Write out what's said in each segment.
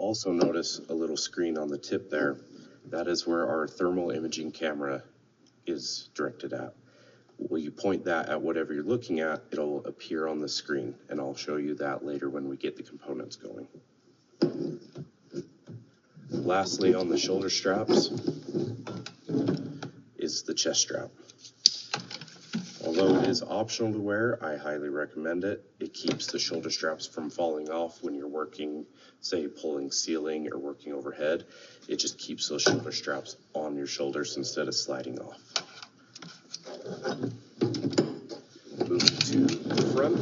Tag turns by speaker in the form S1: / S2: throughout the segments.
S1: also notice a little screen on the tip there. That is where our thermal imaging camera is directed at. When you point that at whatever you're looking at, it'll appear on the screen, and I'll show you that later when we get the components going. Lastly, on the shoulder straps is the chest strap. Although it is optional to wear, I highly recommend it. It keeps the shoulder straps from falling off when you're working, say, pulling ceiling or working overhead. It just keeps those shoulder straps on your shoulders instead of sliding off. Moving to the front.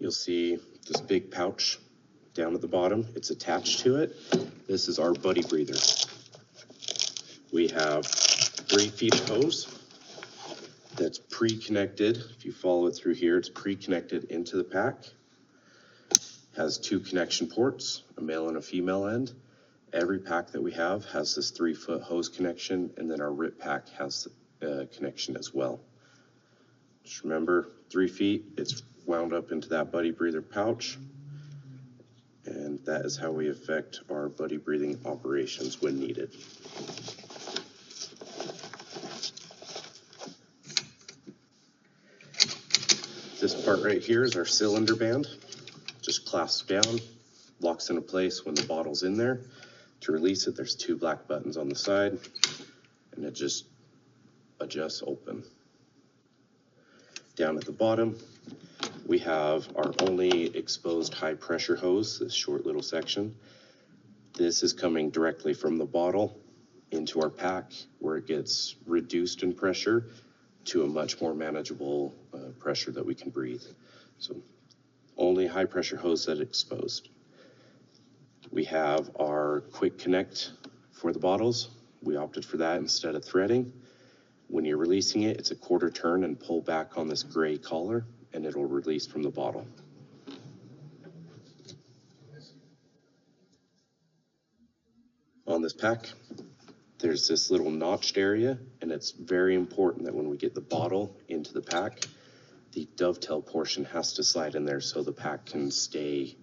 S1: You'll see this big pouch down at the bottom. It's attached to it. This is our buddy breather. We have 3 feet of hose that's pre-connected. If you follow it through here, it's pre-connected into the pack. Has 2 connection ports, a male and a female end. Every pack that we have has this 3-foot hose connection, and then our RIP pack has a connection as well. Just remember, 3 feet, it's wound up into that buddy breather pouch, and that is how we affect our buddy breathing operations when needed. This part right here is our cylinder band. Just clasps down, locks into place when the bottle's in there. To release it, there's 2 black buttons on the side, and it just adjusts open. Down at the bottom, we have our only exposed high pressure hose, this short little section. This is coming directly from the bottle into our pack, where it gets reduced in pressure to a much more manageable pressure that we can breathe. So only high pressure hose that's exposed. We have our quick connect for the bottles. We opted for that instead of threading. When you're releasing it, it's a quarter turn and pull back on this gray collar, and it'll release from the bottle. On this pack, there's this little notched area, and it's very important that when we get the bottle into the pack, the dovetail portion has to slide in there so the pack can stay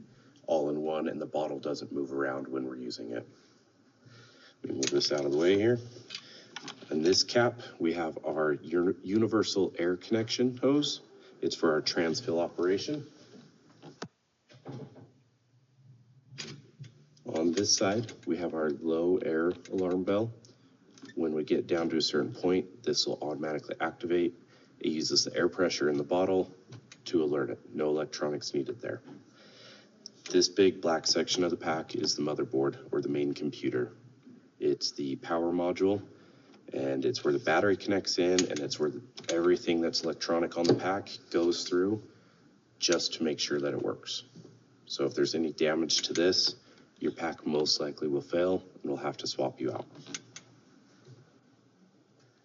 S1: all in one and the bottle doesn't move around when we're using it. Let me move this out of the way here. In this cap, we have our universal air connection hose. It's for our transfill operation. On this side, we have our low air alarm bell. When we get down to a certain point, this will automatically activate. It uses the air pressure in the bottle to alert it. No electronics needed there. This big black section of the pack is the motherboard, or the main computer. It's the power module, and it's where the battery connects in, and it's where everything that's electronic on the pack goes through just to make sure that it works. So if there's any damage to this, your pack most likely will fail and we'll have to swap you out.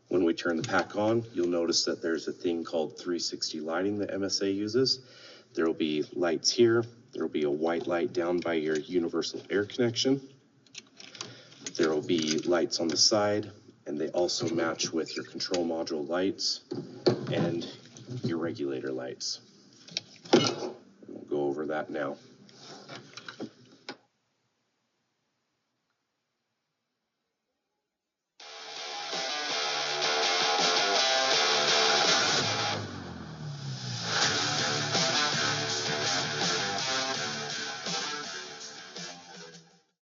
S1: When we turn the pack on, you'll notice that there's a thing called 360 lighting that MSA uses. There will be lights here. There will be a white light down by your universal air connection. There will be lights on the side, and they also match with your control module lights and your regulator lights. We'll go over that now.